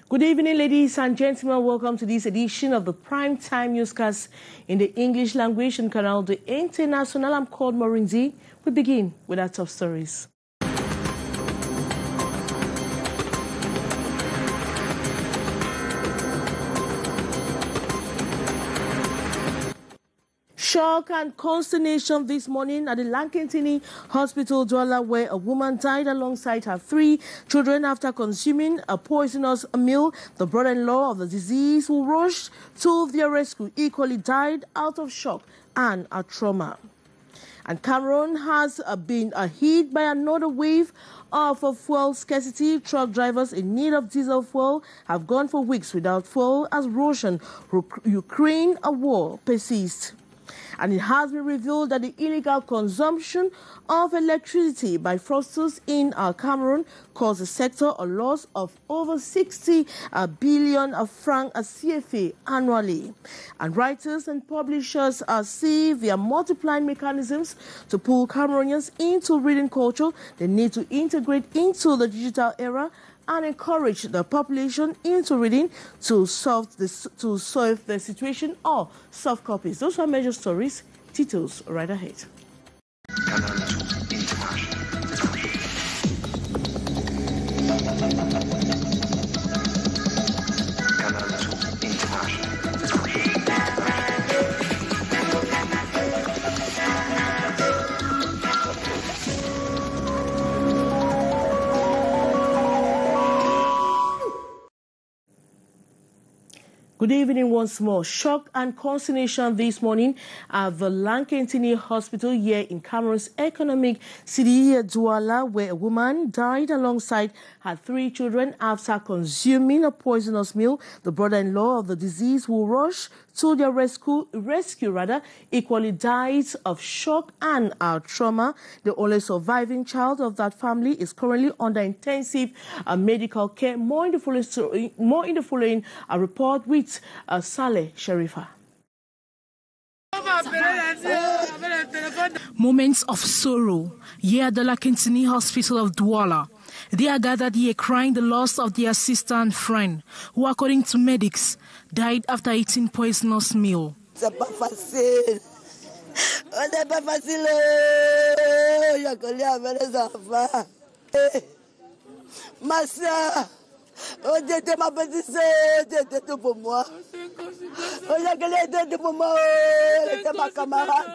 Good evening, ladies and gentlemen. Welcome to this edition of the Primetime Newscast in the English language on Canal de International. I'm called Morinzi. We begin with our top stories. Shock and consternation this morning at the Lankentini Hospital, Douala, where a woman died alongside her 3 children after consuming a poisonous meal. The brother-in-law of the deceased, who rushed to their rescue, equally died out of shock and a trauma. And Cameroon has been hit by another wave of fuel scarcity. Truck drivers in need of diesel fuel have gone for weeks without fuel as Russian-Ukraine war persists. And it has been revealed that the illegal consumption of electricity by fraudsters in Cameroon caused the sector a loss of over 60 billion franc CFA annually. And writers and publishers see via multiplying mechanisms to pull Cameroonians into reading culture. They need to integrate into the digital era and encourage the population into reading to solve the situation or soft copies. Those are major stories. Details right ahead. Good evening once more. Shock and consternation this morning at the Lankentini Hospital here in Cameroon's economic city, Douala, where a woman died alongside her 3 children after consuming a poisonous meal. The brother-in-law of the deceased, who rushed to their rescue equally died of shock and trauma. The only surviving child of that family is currently under intensive medical care. More in the following report with Saleh Sharifa. Moments of sorrow here at the Lankentini Hospital of Douala. They are gathered here crying the loss of their sister and friend, who, according to medics, died after eating poisonous meal. C'est pas facile. C'est pas facile. Je connais avec les enfants. Ma soeur, tu étais ma petite soeur, tu étais tout pour moi. Je connais tout pour moi. Elle était ma camarade.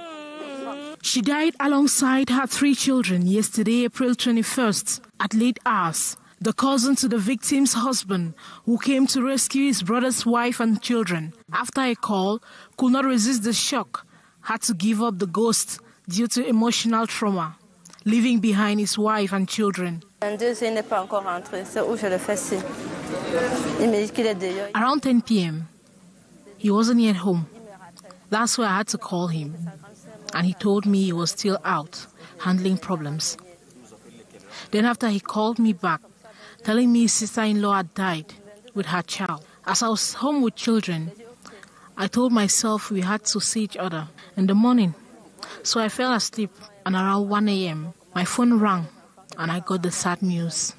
She died alongside her 3 children yesterday, April 21st, at late hours. The cousin to the victim's husband, who came to rescue his brother's wife and children, after a call, could not resist the shock, had to give up the ghost due to emotional trauma, leaving behind his wife and children. Around 10 p.m., he wasn't yet home. That's why I had to call him, and he told me he was still out, handling problems. Then after he called me back, telling me his sister-in-law had died with her child. As I was home with children, I told myself we had to see each other in the morning. So I fell asleep, and around 1 a.m., my phone rang, and I got the sad news.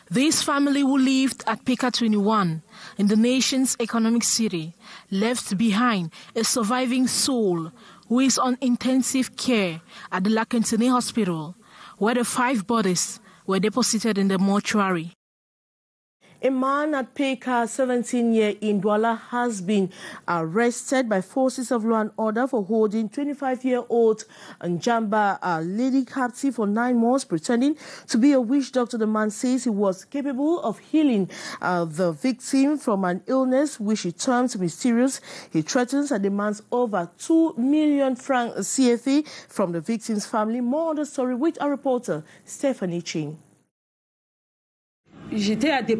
This family, who lived at Pika 21 in the nation's economic city, left behind a surviving soul who is on intensive care at the Lankentini Hospital, where the 5 bodies were deposited in the mortuary. A man at Peka, 17 years in Douala, has been arrested by forces of law and order for holding 25-year-old Njamba lady captive for 9 months, pretending to be a witch doctor. The man says he was capable of healing the victim from an illness which he terms mysterious. He threatens and demands over 2 million franc CFA from the victim's family. More on the story with our reporter, Stephanie Chin. After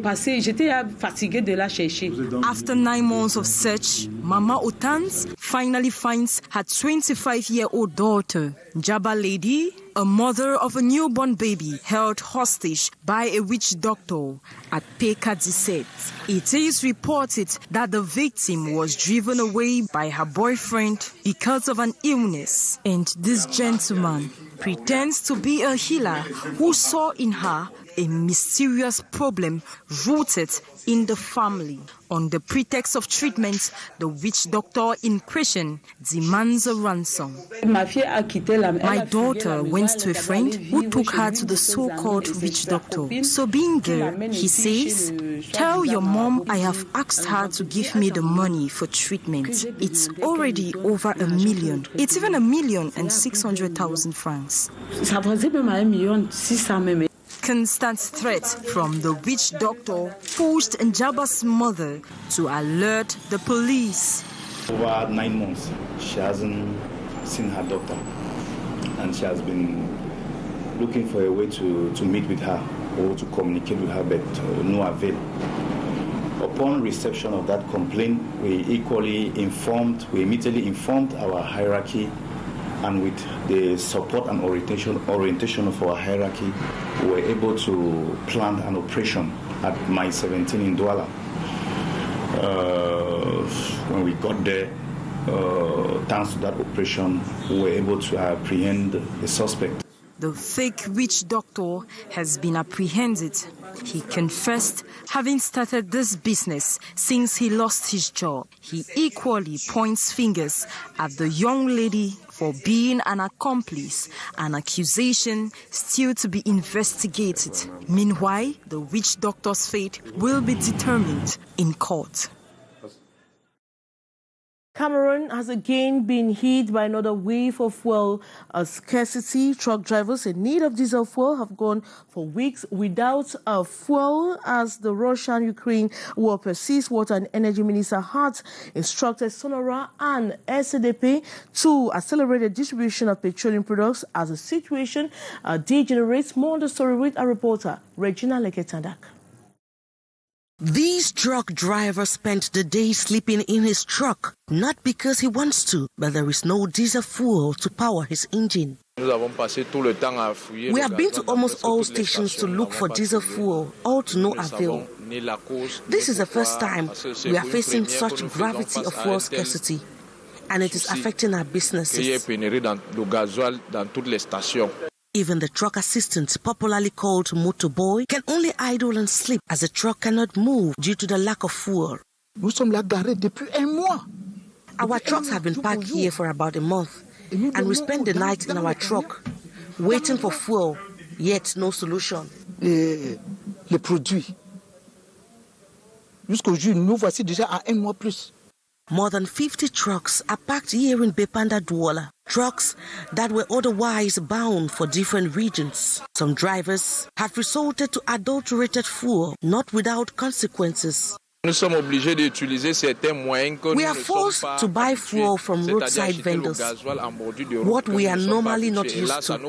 9 months of search, Mama Otans finally finds her 25-year-old daughter, Jaba Lady, a mother of a newborn baby held hostage by a witch doctor at Pekadisset. It is reported that the victim was driven away by her boyfriend because of an illness, and this gentleman pretends to be a healer who saw in her a mysterious problem rooted in the family. On the pretext of treatment, the witch doctor in question demands a ransom. My daughter went to a friend who took her to the so-called witch doctor. So being there, he says, "Tell your mom I have asked her to give me the money for treatment. It's already over 1 million. It's even 1,600,000 francs." Constant threat from the witch doctor pushed Njaba's mother to alert the police. Over 9 months, she hasn't seen her doctor, and she has been looking for a way to meet with her or to communicate with her, but no avail. Upon reception of that complaint, we immediately informed our hierarchy, and with the support and orientation of our hierarchy, we were able to plan an operation at My 17 in Douala. When we got there, thanks to that operation, we were able to apprehend the suspect. The fake witch doctor has been apprehended. He confessed having started this business since he lost his job. He equally points fingers at the young lady for being an accomplice, an accusation still to be investigated. Meanwhile, the witch doctor's fate will be determined in court. Cameroon has again been hit by another wave of fuel scarcity. Truck drivers in need of diesel fuel have gone for weeks without fuel as the Russia-Ukraine war persists. Water and Energy Minister Hart instructed Sonora and SDP to accelerate the distribution of petroleum products as the situation degenerates. More on the story with our reporter, Regina Leketandak. These truck drivers spent the day sleeping in his truck, not because he wants to, but there is no diesel fuel to power his engine. We have been to almost all stations to look for diesel fuel, all to no avail. This is the first time we are facing such gravity of fuel scarcity, and it is affecting our businesses. Even the truck assistant, popularly called motorboy, can only idle and sleep as the truck cannot move due to the lack of fuel. Our trucks have been parked here for about a month, and we spend the night in our truck, waiting for fuel, yet no solution. Les produits. Jusqu'aujourd'hui, nous voici déjà à 1 mois plus. More than 50 trucks are parked here in Bepanda Douala, trucks that were otherwise bound for different regions. Some drivers have resorted to adulterated fuel, not without consequences. We are forced to buy fuel from roadside vendors, what we are normally not used to,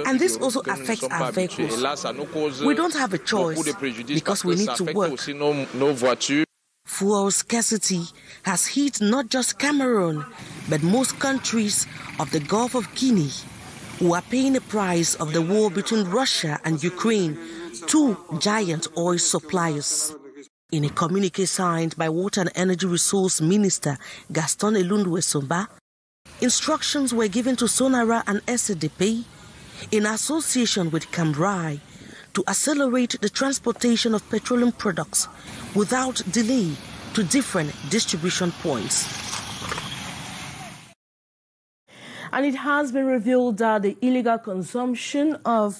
and this also affects our vehicles. We don't have a choice because we need to work. Fuel scarcity has hit not just Cameroon, but most countries of the Gulf of Guinea, who are paying the price of the war between Russia and Ukraine, two giant oil suppliers. In a communique signed by Water and Energy Resource Minister Gaston Elundwe-Somba, instructions were given to Sonara and SDP in association with Camrai to accelerate the transportation of petroleum products without delay to different distribution points. And it has been revealed that the illegal consumption of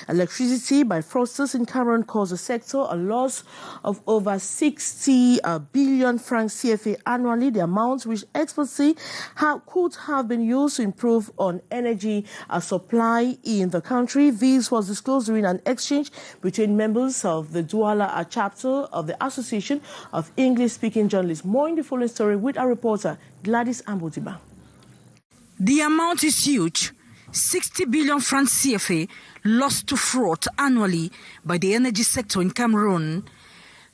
electricity by fraudsters in Cameroon caused the sector a loss of over 60 billion francs CFA annually, the amount which experts say could have been used to improve on energy supply in the country. This was disclosed during an exchange between members of the Douala chapter of the Association of English-Speaking Journalists. More in the following story with our reporter, Gladys Ambodiba. The amount is huge. 60 billion francs CFA lost to fraud annually by the energy sector in Cameroon.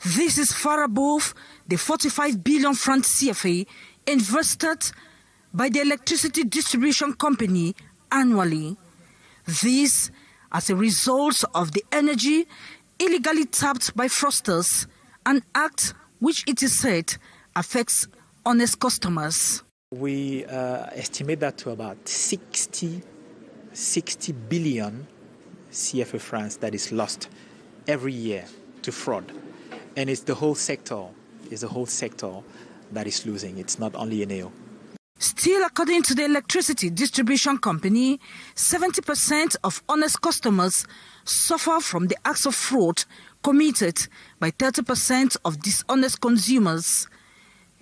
This is far above the 45 billion francs CFA invested by the electricity distribution company annually. This as a result of the energy illegally tapped by fraudsters, an act which it is said affects honest customers. We estimate that to about 60 billion CFA francs that is lost every year to fraud. And it's the whole sector that is losing. It's not only NAO. Still, according to the electricity distribution company, 70% of honest customers suffer from the acts of fraud committed by 30% of dishonest consumers.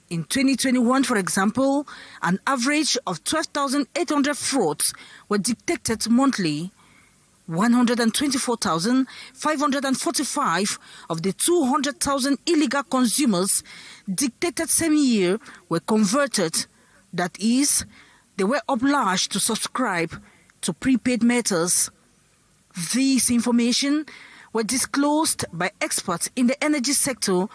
In 2021, for example, an average of 12,800 frauds were detected monthly. 124,545 of the 200,000 illegal consumers detected same year were converted. That is, they were obliged to subscribe to prepaid meters. These information were disclosed by experts in the energy sector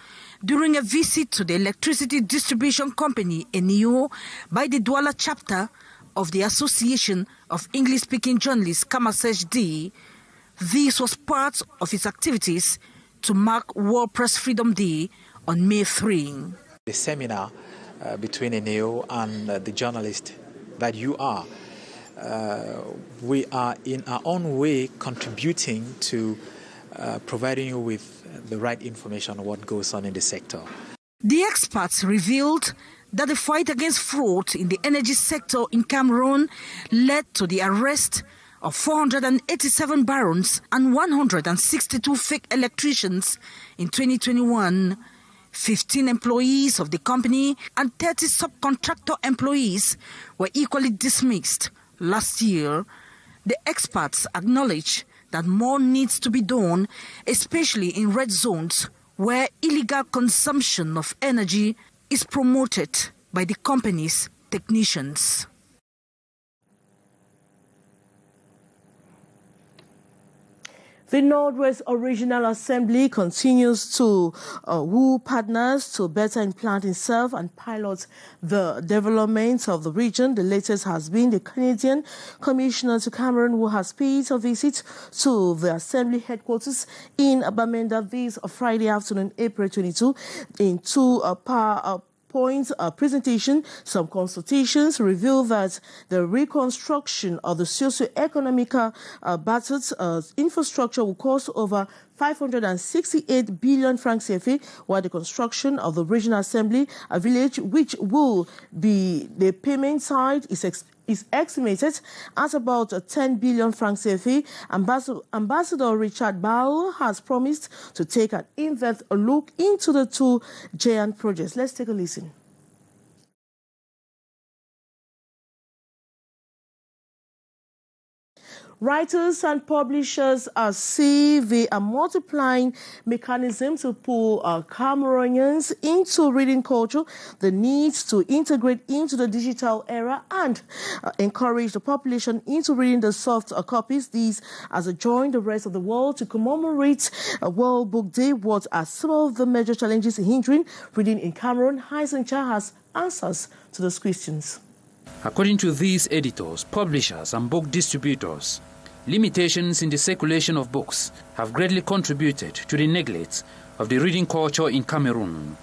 during a visit to the electricity distribution company, NEO, by the Douala chapter of the Association of English-Speaking Journalists, CAMASEJ-D. This was part of its activities to mark World Press Freedom Day on May 3. The seminar between NEO and the journalist that you are, we are in our own way contributing to providing you with the right information on what goes on in the sector. The experts revealed that the fight against fraud in the energy sector in Cameroon led to the arrest of 487 barons and 162 fake electricians in 2021. 15 employees of the company and 30 subcontractor employees were equally dismissed last year. The experts acknowledge that more needs to be done, especially in red zones where illegal consumption of energy is promoted by the company's technicians. The Northwest Regional Assembly continues to woo partners to better implant itself and pilot the development of the region. The latest has been the Canadian Commissioner to Cameroon, who has paid a visit to the Assembly headquarters in Bamenda this Friday afternoon, April 22, in two PowerPoint presentation. Some consultations reveal that the reconstruction of the socio-economic battered infrastructure will cost over 568 billion francs CFA, while the construction of the regional assembly, a village which will be the payment side, is estimated at about 10 billion francs CFA. Ambassador Richard Bao has promised to take an in-depth look into the two giant projects. Let's take a listen. Writers and publishers see a multiplying mechanism to pull Cameroonians into reading culture, the need to integrate into the digital era, and encourage the population into reading the soft copies. These as join the rest of the world to commemorate World Book Day. What are some of the major challenges hindering reading in Cameroon? Haisencha has answers to those questions. According to these editors, publishers and book distributors, limitations in the circulation of books have greatly contributed to the neglect of the reading culture in Cameroon.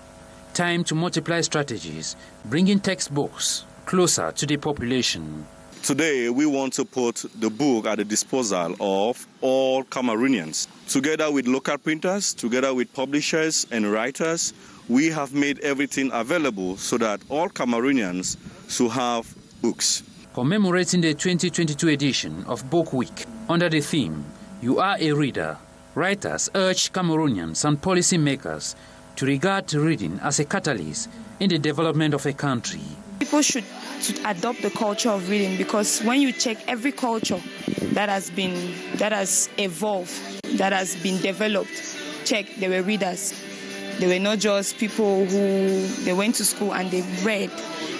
Time to multiply strategies, bringing textbooks closer to the population. Today, we want to put the book at the disposal of all Cameroonians. Together with local printers, together with publishers and writers, we have made everything available so that all Cameroonians should have books. Commemorating the 2022 edition of Book Week under the theme, You Are a Reader, writers urge Cameroonians and policymakers to regard reading as a catalyst in the development of a country. People should adopt the culture of reading, because when you check every culture that has evolved, that has been developed, check, they were readers. They were not just people who they went to school and they read,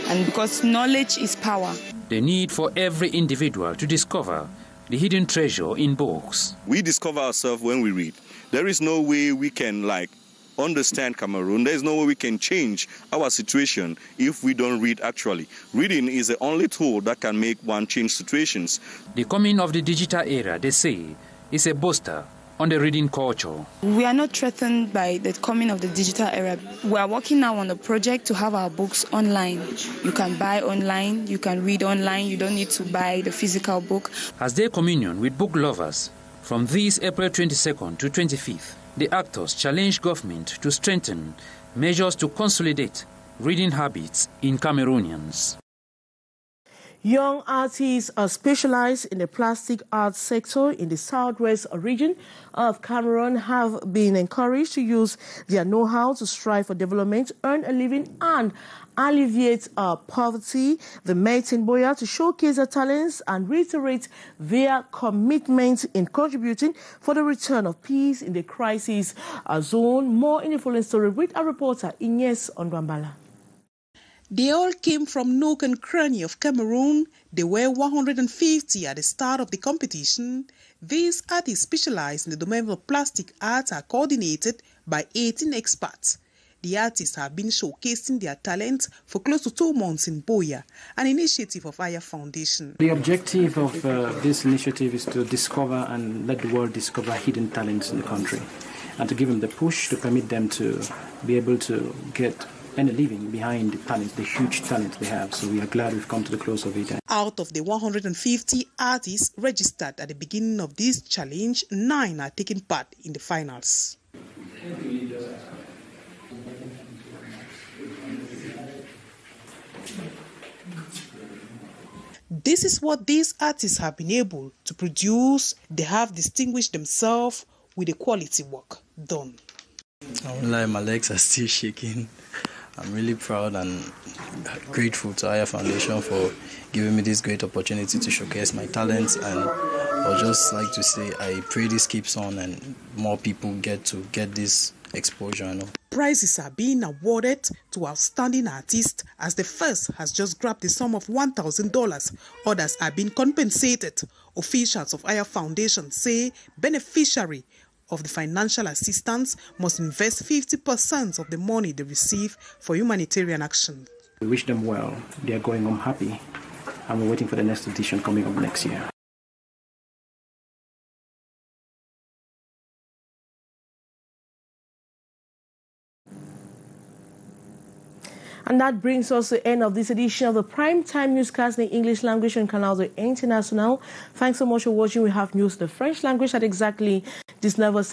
and because knowledge is power. the need for every individual to discover the hidden treasure in books. We discover ourselves when we read. There is no way we can understand Cameroon. There is no way we can change our situation if we don't read actually. Reading is the only tool that can make one change situations. The coming of the digital era, they say, is a booster on the reading culture. We are not threatened by the coming of the digital era. We are working now on a project to have our books online. You can buy online, you can read online, you don't need to buy the physical book. As they communion with book lovers, from this April 22nd to 25th, the actors challenge government to strengthen measures to consolidate reading habits in Cameroonians. Young artists are specialized in the plastic art sector in the southwest region of Cameroon have been encouraged to use their know-how to strive for development, earn a living and alleviate poverty. They met in Boya to showcase their talents and reiterate their commitment in contributing for the return of peace in the crisis zone. More in the following story with our reporter Ines Ondwambala. They all came from nook and cranny of Cameroon. They were 150 at the start of the competition. These artists specialized in the domain of plastic art are coordinated by 18 experts. The artists have been showcasing their talent for close to 2 months in Boya, an initiative of Aya Foundation. The objective of this initiative is to discover and let the world discover hidden talents in the country and to give them the push to permit them to be able to get and a living behind the talent, the huge talent they have. So we are glad we've come to the close of it. Out of the 150 artists registered at the beginning of this challenge, 9 are taking part in the finals. This is what these artists have been able to produce. They have distinguished themselves with the quality work done. My legs are still shaking. I'm really proud and grateful to Aya Foundation for giving me this great opportunity to showcase my talents, and I would just like to say I pray this keeps on and more people get this exposure. Prizes are being awarded to outstanding artists, as the first has just grabbed the sum of $1,000. Others are being compensated. Officials of Aya Foundation say beneficiary of the financial assistance must invest 50% of the money they receive for humanitarian action. We wish them well. They are going home happy, and we're waiting for the next edition coming up next year. And that brings us to the end of this edition of the Primetime Newscast in the English language on Canal International. Thanks so much for watching. We have news in the French language at exactly this level.